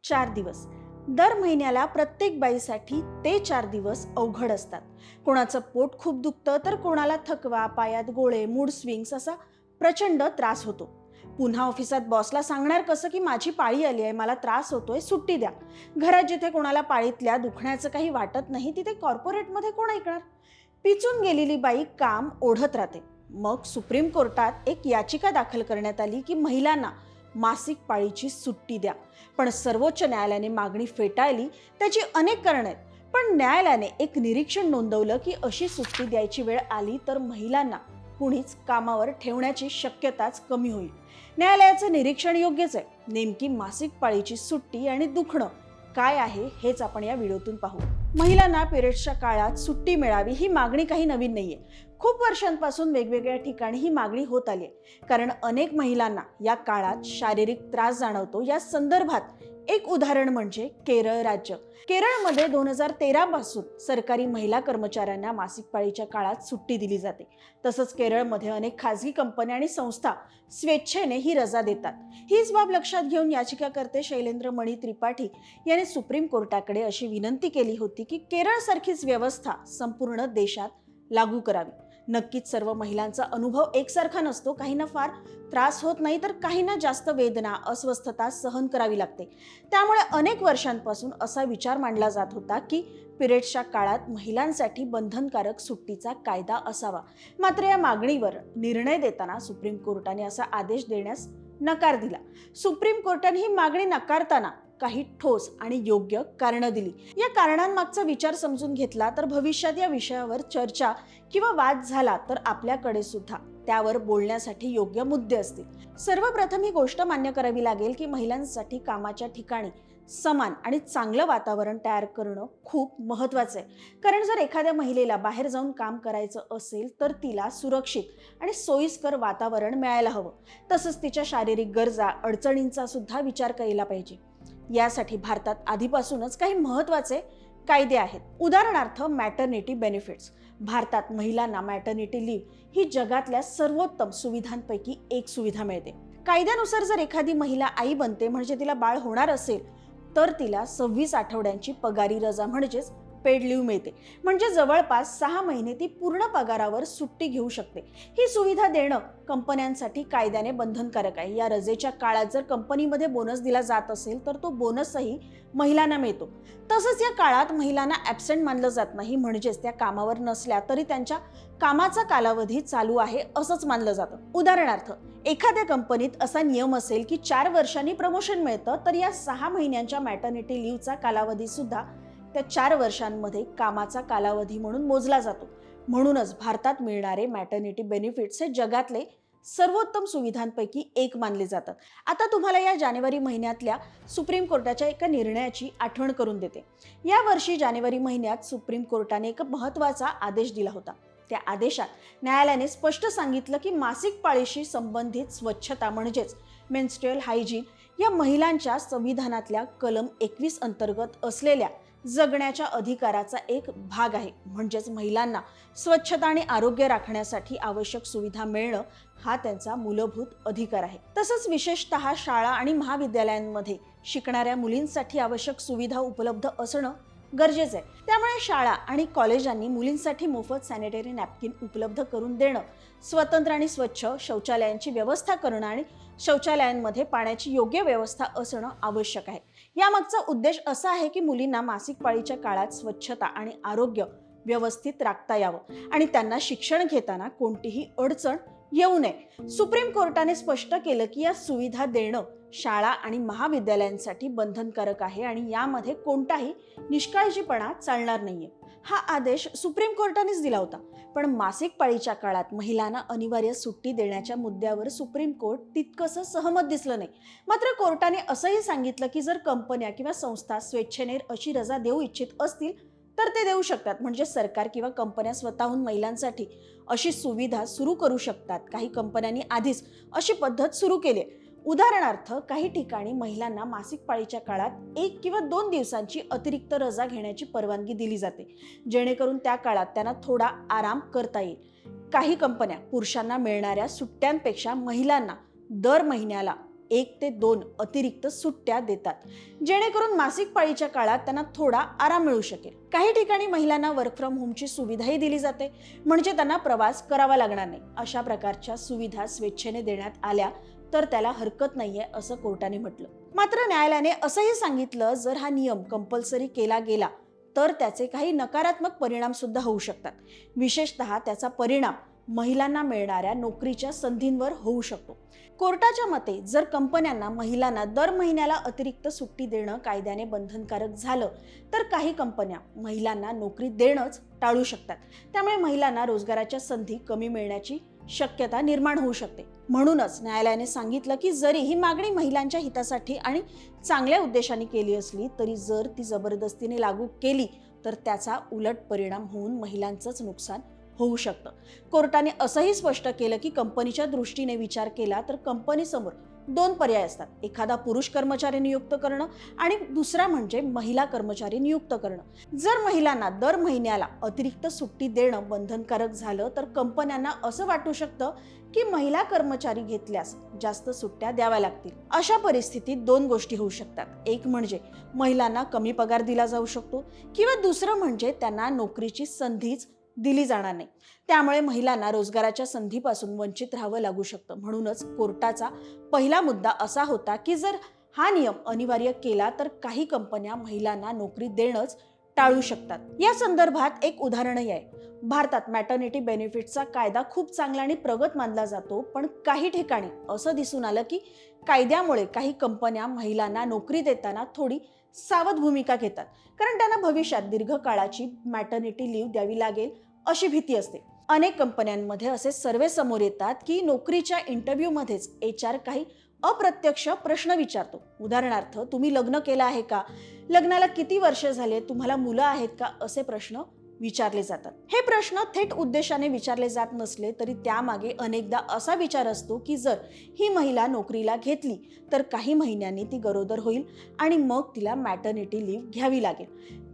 4 दिवस. दर महिन्याला प्रत्येक बाईसाठी ते 4 दिवस अवघड असतात. कोणाचं पोट खूप दुखतं तर कोणाला थकवा, पायात गोळे, मूड स्विंग्स असा प्रचंड त्रास होतो. पुन्हा ऑफिसात बॉसला सांगणार कसं की माझी पाळी आली आहे, मला त्रास होतोय, सुट्टी द्या. घरात जिथे कोणाला पाळीतल्या दुखण्याचं काही वाटत नाही तिथे कॉर्पोरेटमध्ये कोण ऐकणार? पिचून गेलेली बाई काम ओढत राहते. मग सुप्रीम कोर्टात एक याचिका दाखल करण्यात आली की महिलांना मासिक पाळीची सुट्टी द्या. पण सर्वोच्च न्यायालयाने मागणी फेटाळली. त्याची अनेक कारणं आहेत, पण न्यायालयाने एक निरीक्षण नोंदवलं की अशी सुट्टी द्यायची वेळ आली तर महिलांना कुणीच कामावर ठेवण्याची शक्यताच कमी होईल. न्यायालयाचं निरीक्षण योग्यच आहे. नेमकी मासिक पाळीची सुट्टी आणि दुखणं काय आहे हेच आपण या व्हिडिओतून पाहू. महिलांना पिरियड्सच्या काळात सुट्टी मिळावी ही मागणी काही नवीन नाहीये. खूप वर्षांपासून वेगवेगळ्या ठिकाणी ही मागणी होत आली आहे, कारण अनेक महिलांना या काळात शारीरिक त्रास जाणवतो. या संदर्भात एक उदाहरण म्हणजे केरळ राज्य. केरळमध्ये 2013 पासून सरकारी महिला कर्मचाऱ्यांना मासिक पाळीच्या काळात सुट्टी दिली जाते. तसंच केरळमध्ये अनेक खासगी कंपन्या आणि संस्था स्वेच्छेने ही रजा देतात. हीच बाब लक्षात घेऊन याचिकाकर्ते शैलेंद्र मणी त्रिपाठी यांनी सुप्रीम कोर्टाकडे अशी विनंती केली होती की केरळसारखीच व्यवस्था संपूर्ण देशात लागू करावी. नक्कीच सर्व महिलांचा अनुभव एकसारखा नसतो. काहींना फार त्रास होत नाही तर काहींना जास्त वेदना, अस्वस्थता सहन करावी लागते. त्यामुळे अनेक वर्षांपासून असा विचार मांडला जात होता की पिरियड्सच्या काळात महिलांसाठी बंधनकारक सुट्टीचा कायदा असावा. मात्र या मागणीवर निर्णय देताना सुप्रीम कोर्टाने असा आदेश देण्यास नकार दिला. सुप्रीम कोर्टाने ही मागणी नकारताना काही ठोस आणि योग्य कारणं दिली. या कारणांमागचा विचार समजून घेतला तर भविष्यात या विषयावर चर्चा किंवा वाद झाला तर आपल्याकडे सुद्धा त्यावर बोलण्यासाठी योग्य मुद्दे असतील. सर्वप्रथम ही गोष्ट मान्य करावी लागेल की महिलांसाठी कामाच्या ठिकाणी समान आणि चांगलं वातावरण तयार करणं खूप महत्त्वाचं आहे. कारण जर एखाद्या महिलेला बाहेर जाऊन काम करायचं असेल तर तिला सुरक्षित आणि सोयीस्कर वातावरण मिळायला हवं. तसंच तिच्या शारीरिक गरजा, अडचणींचा सुद्धा विचार केला पाहिजे. यासाठी भारतात आधीपासूनच काही महत्त्वाचे कायदे आहेत. उदाहरणार्थ मॅटर्निटी बेनिफिट्स. भारतात महिलांना मॅटर्निटी लिव्ह ही जगातल्या सर्वोत्तम सुविधांपैकी एक सुविधा मिळते. कायद्यानुसार जर एखादी महिला आई बनते म्हणजे तिला बाळ होणार असेल तर तिला 26 आठवड्यांची पगारी रजा म्हणजेच पेड लिव्ह मिळते. म्हणजे जवळपास 6 महिने ती पूर्ण पगारावर सुट्टी घेऊ शकते. ही सुविधा देणं कंपन्यांसाठी कायद्याने बंधनकारक आहे. या रजेच्या काळात जर कंपनीमध्ये बोनस दिला जात असेल तर तो बोनसही महिलांना मिळतो. तसंच या काळात महिलांना ॲब्सेंट मानलं जात नाही, म्हणजेच त्या कामावर नसल्या तरी त्यांच्या कामाचा कालावधी चालू आहे असंच मानलं जातं. उदाहरणार्थ एखाद्या कंपनीत असा नियम असेल की 4 वर्षांनी प्रमोशन मिळतं तर या 6 महिन्यांच्या मॅटर्निटी लिव्हचा कालावधी सुद्धा त्या 4 वर्षांमध्ये कामाचा कालावधी म्हणून मोजला जातो. म्हणूनच भारतात मिळणारे मॅटर्निटी बेनिफिट्स हे जगातले सर्वोत्तम सुविधांपैकी एक मानले जातात. आता तुम्हाला या जानेवारी महिन्यातल्या सुप्रीम कोर्टाच्या एका निर्णयाची आठवण करून देते. या वर्षी जानेवारी महिन्यात सुप्रीम कोर्टाने एक महत्त्वाचा आदेश दिला होता. त्या आदेशात न्यायालयाने स्पष्ट सांगितलं की मासिक पाळीशी संबंधित स्वच्छता म्हणजेच मेन्स्ट्रुअल हायजीन या महिलांच्या संविधानातल्या कलम 21 अंतर्गत असलेल्या जगण्याच्या अधिकाराचा एक भाग आहे. म्हणजेच महिलांना स्वच्छता आणि आरोग्य राखण्यासाठी आवश्यक सुविधा मिळणं हा त्यांचा मूलभूत अधिकार आहे. तसंच विशेषतः शाळा आणि महाविद्यालयांमध्ये शिकणाऱ्या मुलींसाठी आवश्यक सुविधा उपलब्ध असणं गरजेचं आहे. त्यामुळे शाळा आणि कॉलेजांनी मुलींसाठी मोफत सॅनिटरी नॅपकिन उपलब्ध करून देणं, स्वतंत्र आणि स्वच्छ शौचालयांची व्यवस्था करणं आणि शौचालयांमध्ये पाण्याची योग्य व्यवस्था असणं आवश्यक आहे. यामागचा उद्देश असा आहे की मुलींना मासिक पाळीच्या काळात स्वच्छता आणि आरोग्य व्यवस्थित राखता यावं आणि त्यांना शिक्षण घेताना कोणतीही अडचण येऊ नये. सुप्रीम कोर्टाने स्पष्ट केलं की या सुविधा देणं शाळा आणि महाविद्यालयांसाठी बंधनकारक आहे आणि यामध्ये कोणताही निष्काळजीपणा चालणार नाहीये. हा आदेश सुप्रीम कोर्टानेच दिला होता. पण मासिक पाळीच्या काळात महिलांना अनिवार्य सुट्टी देण्याच्या मुद्द्यावर सुप्रीम कोर्ट तितकंसं सहमत दिसलं नाही. मात्र कोर्टाने असंही सांगितलं की जर कंपन्या किंवा संस्था स्वेच्छेने अशी रजा देऊ इच्छित असतील तर ते देऊ शकतात. म्हणजे सरकार किंवा कंपन्या स्वतःहून महिलांसाठी अशी सुविधा सुरू करू शकतात. काही कंपन्यांनी आधीच अशी पद्धत सुरू केली. उदाहरणार्थ काही ठिकाणी महिलांना मासिक पाळीच्या काळात 1 किंवा 2 दिवसांची अतिरिक्त रजा घेण्याची परवानगी दिली जाते, जेणेकरून त्या काळात त्यांना थोडा आराम करता येईल. काही कंपन्या पुरुषांना मिळणाऱ्या सुट्ट्यांपेक्षा महिलांना दर महिन्याला 1 ते 2 अतिरिक्त सुट्ट्या देतात, जेणेकरून मासिक पाळीच्या काळात त्यांना थोडा आराम मिळू शकेल. काही ठिकाणी महिलांना वर्क फ्रॉम होमची सुविधाही दिली जाते, म्हणजे त्यांना प्रवास करावा लागणार नाही. अशा प्रकारच्या सुविधा स्वेच्छेने देण्यात आल्या तर त्याला हरकत नाहीये असं कोर्टाने म्हटलं. मात्र न्यायालयाने असंही सांगितलं, जर हा नियम कंपल्सरी केला गेला तर त्याचे काही नकारात्मक परिणाम सुद्धा होऊ शकतात. विशेषतः त्याचा परिणाम महिलांना मिळणाऱ्या नोकरीच्या संधींवर होऊ शकतो. कोर्टाच्या मते जर कंपन्यांना महिलांना दर महिन्याला अतिरिक्त सुट्टी देणं कायद्याने बंधनकारक झालं तर काही कंपन्या महिलांना नोकरी देणंच टाळू शकतात. त्यामुळे महिलांना रोजगाराच्या संधी कमी मिळण्याची शक्यता निर्माण होऊ शकते. म्हणूनच न्यायालयाने सांगितलं की जरी ही मागणी महिलांच्या हितासाठी आणि चांगल्या उद्देशाने केली असली तरी जर ती जबरदस्तीने लागू केली तर त्याचा उलट परिणाम होऊन महिलांचंच नुकसान होऊ शकतं. कोर्टाने असंही स्पष्ट केलं की कंपनीच्या दृष्टीने विचार केला तर कंपनीसमोर 2 पर्याय असतात. एखादा पुरुष कर्मचारी नियुक्त करणं आणि दुसरा म्हणजे महिला कर्मचारी नियुक्त करणं. जर महिलांना दर महिन्याला अतिरिक्त सुट्टी देणं बंधनकारक झालं तर कंपन्यांना असं वाटू शकतं की महिला कर्मचारी घेतल्यास जास्त सुट्ट्या द्याव्या लागतील. अशा परिस्थितीत 2 गोष्टी होऊ शकतात. एक म्हणजे महिलांना कमी पगार दिला जाऊ शकतो किंवा दुसरं म्हणजे त्यांना नोकरीची संधीच दिली जाणार नाही. त्यामुळे महिलांना रोजगाराच्या संधीपासून वंचित राहावं लागू शकतं. म्हणूनच कोर्टाचा पहिला मुद्दा असा होता की जर हा नियम अनिवार्य केला तर काही कंपन्या महिलांना नोकरी देणंच टाळू शकतात. या संदर्भात एक उदाहरणही आहे. भारतात मॅटर्निटी बेनिफिटचा कायदा खूप चांगला आणि प्रगत मानला जातो, पण काही ठिकाणी असं दिसून आलं की कायद्यामुळे काही कंपन्या महिलांना नोकरी देताना थोडी सावध भूमिका घेतात, कारण त्यांना भविष्यात दीर्घकाळाची मॅटर्निटी लीव्ह द्यावी लागेल अशी भीती असते. अनेक कंपन्यांमध्ये असे सर्वे समोर येतात की नोकरीच्या इंटरव्ह्यूमध्येच HR काही अप्रत्यक्ष प्रश्न विचारतो. उदाहरणार्थ, तुम्ही लग्न केलं आहे का, लग्नाला किती वर्ष झाले, तुम्हाला मुलं आहेत का, असे प्रश्न विचारले जातात. हे प्रश्न थेट उद्देशाने विचारले जात नसले तरी त्यामागे अनेकदा असा विचार असतो की जर ही महिला नोकरीला घेतली तर काही महिन्यांनी ती गरोदर होईल आणि मग तिला मॅटर्निटी लीव्ह घ्यावी लागेल.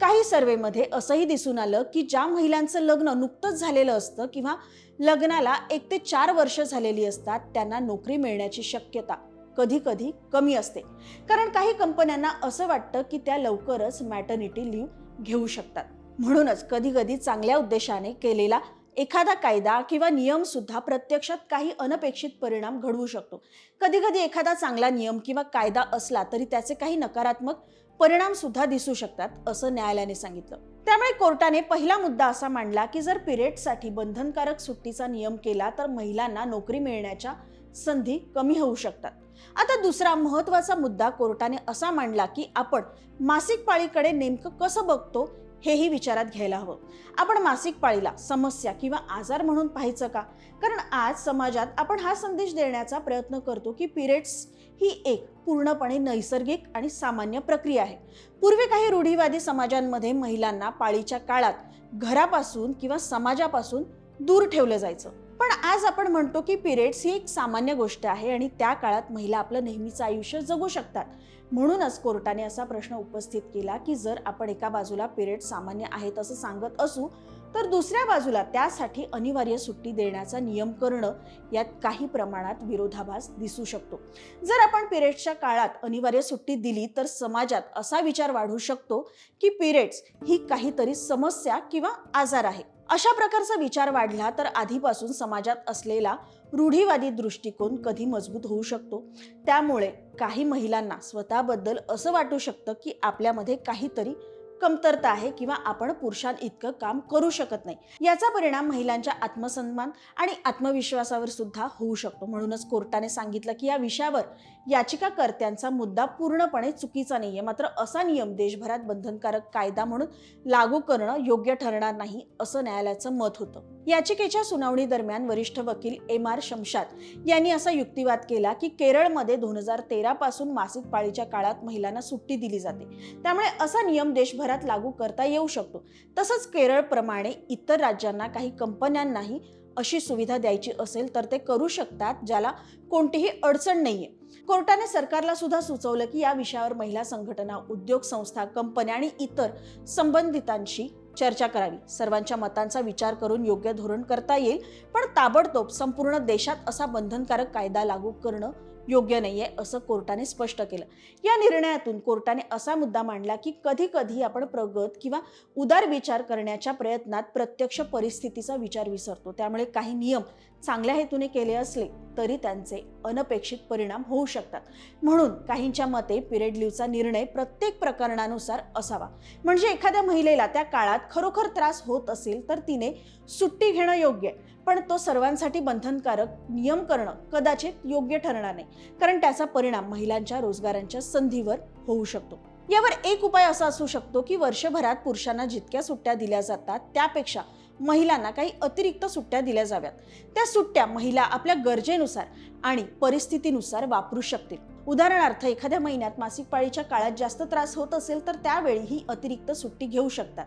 काही सर्वेमध्ये असंही दिसून आलं की ज्या महिलांचं लग्न नुकतंच झालेलं असतं किंवा लग्नाला 1 ते 4 वर्ष झालेली असतात त्यांना नोकरी मिळण्याची शक्यता कधी कधी कमी असते, कारण काही कंपन्यांना असं वाटतं की त्या लवकरच मॅटर्निटी लीव्ह घेऊ शकतात. म्हणूनच कधी कधी चांगल्या उद्देशाने केलेला एखादा कायदा किंवा नियम सुद्धा प्रत्यक्षात काही अनपेक्षित परिणाम घडवू शकतो. कधी कधी एखादा चांगला नियम किंवा कायदा असला तरी त्याचे काही नकारात्मक परिणाम सुद्धा दिसू शकतात, असं न्यायालयाने सांगितलं. त्यामुळे कोर्टाने पहिला मुद्दा असा मांडला की जर पिरियडसाठी बंधनकारक सुट्टीचा नियम केला तर महिलांना नोकरी मिळण्याच्या संधी कमी होऊ शकतात. आता दुसरा महत्त्वाचा मुद्दा कोर्टाने असा मांडला की आपण मासिक पाळीकडे नेमकं कसं बघतो हेही विचारात घ्यायला हवं. आपण मासिक पाळीला समस्या किंवा आजार म्हणून पाहायचं का? कारण आज समाजात आपण हा संदेश देण्याचा प्रयत्न करतो की पिरियड्स ही एक पूर्णपणे नैसर्गिक आणि सामान्य प्रक्रिया आहे. पूर्वी काही रूढीवादी समाजांमध्ये महिलांना पाळीच्या काळात घरापासून किंवा समाजापासून दूर ठेवलं जायचं. पण आज आपण म्हणतो की पिरियड्स ही एक सामान्य गोष्ट आहे आणि त्या काळात महिला आपलं नेहमीचं आयुष्य जगू शकतात. म्हणूनच कोर्टाने असा प्रश्न उपस्थित केला की जर आपण एका बाजूला पिरियड सामान्य आहेत असं सांगत असू तर दुसऱ्या बाजूला त्यासाठी अनिवार्य सुट्टी देण्याचा नियम करणं यात काही प्रमाणात विरोधाभास दिसू शकतो. जर आपण पिरियड्सच्या काळात अनिवार्य सुट्टी दिली तर समाजात असा विचार वाढू शकतो की पिरियड्स ही काहीतरी समस्या किंवा आजार आहे. अशा प्रकारचा विचार वाढला तर आधीपासून समाजात असलेला रूढीवादी दृष्टिकोन कधी मजबूत होऊ शकतो. त्यामुळे काही महिलांना स्वतःबद्दल असं वाटू शकतं की आपल्यामध्ये काहीतरी कमतरता आहे किंवा आपण पुरुषांइतकं काम करू शकत नाही. याचा परिणाम महिलांच्या आत्मसन्मान आणि आत्मविश्वासावर सुद्धा होऊ शकतो. म्हणूनच कोर्टाने सांगितलं की या विषयावर याचिकाकर्त्यांचा मुद्दा पूर्णपणे चुकीचा नाहीये, मात्र असा नियम देशभरात बंधनकारक कायदा म्हणून लागू करणं योग्य ठरणार नाही, असं न्यायालयाचं मत होतं. याचिकेच्या सुनावणी दरम्यान वरिष्ठ वकील MR शमशाद यांनी असा युक्तिवाद केला की केरळमध्ये 2013 पासून मासिक पाळीच्या काळात महिलांना सुट्टी दिली जाते, त्यामुळे असा नियम देशभरात लागू करता येऊ शकतो. तसंच केरळप्रमाणे इतर राज्यांना काही कंपन्यांनाही अशी सुविधा द्यायची असेल तर ते करू शकतात, ज्याला कोणतीही अडचण नाहीये. कोर्टाने सरकारला सुद्धा सुचवलं की या विषयावर महिला संघटना, उद्योग संस्था, कंपन्या आणि इतर संबंधितांशी चर्चा करावी. सर्वांच्या मतांचा विचार करून योग्य धोरण करता येईल, पण ताबडतोब संपूर्ण देशात असा बंधनकारक कायदा लागू करणं योग्य नाहीये असं कोर्टाने स्पष्ट केलं. या निर्णयातून कोर्टाने असा मुद्दा मांडला की कधी कधी आपण प्रगत किंवा उदार विचार करण्याच्या प्रयत्नात प्रत्यक्ष परिस्थितीचा विचार विसरतो. त्यामुळे काही नियम चांगल्या हेतूने केले असले तरी त्यांचे अनपेक्षित परिणाम होऊ शकतात. म्हणून काहींच्या मते पिरियड लीव्हचा निर्णय प्रत्येक प्रकरणानुसार असावा. म्हणजे एखाद्या महिलेला त्या काळात खरोखर त्रास होत असेल तर तिने सुट्टी घेणं योग्य आहे, पण तो सर्वांसाठी बंधनकारक नियम करणं कदाचित योग्य ठरणार नाही, कारण त्याचा परिणाम महिलांच्या रोजगारांच्या संधीवर होऊ शकतो. यावर एक उपाय असा असू शकतो की वर्षभरात पुरुषांना जितक्या सुट्ट्या दिल्या जातात त्यापेक्षा महिलांना काही अतिरिक्त सुट्ट्या दिल्या जाव्यात. त्या सुट्ट्या महिला आपल्या गरजेनुसार आणि परिस्थितीनुसार वापरू शकतील. उदाहरणार्थ, एखाद्या महिन्यात मासिक पाळीच्या काळात जास्त त्रास होत असेल तर त्यावेळी ही अतिरिक्त सुट्टी घेऊ शकतात.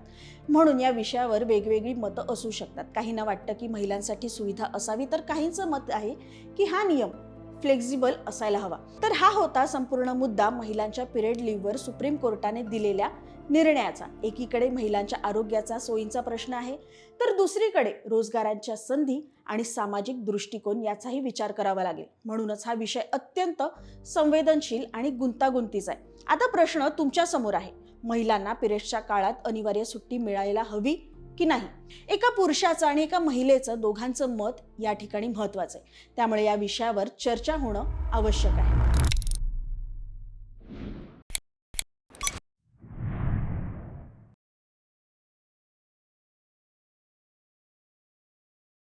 म्हणून या विषयावर वेगवेगळी मतं असू शकतात. काहींना वाटतं की महिलांसाठी सुविधा असावी, तर काहींचं मत आहे की हा नियम फ्लेक्झिबल असायला हवा. तर हा होता संपूर्ण मुद्दा महिलांच्या पिरियड लीव्हवर सुप्रीम कोर्टाने दिलेल्या निर्णयाचा. एकीकडे महिलांच्या आरोग्याचा, सोयींचा प्रश्न आहे, तर दुसरीकडे रोजगारांच्या संधी आणि सामाजिक दृष्टिकोन याचाही विचार करावा लागेल. म्हणूनच हा विषय अत्यंत संवेदनशील आणि गुंतागुंतीचा आहे. आता प्रश्न तुमच्या समोर आहे, महिलांना पिरियड्सच्या काळात अनिवार्य सुट्टी मिळायला हवी की नाही? एका पुरुषाचं आणि एका महिलेचं दोघांचं मत या ठिकाणी महत्त्वाचं आहे. त्यामुळे या विषयावर चर्चा होणं आवश्यक आहे.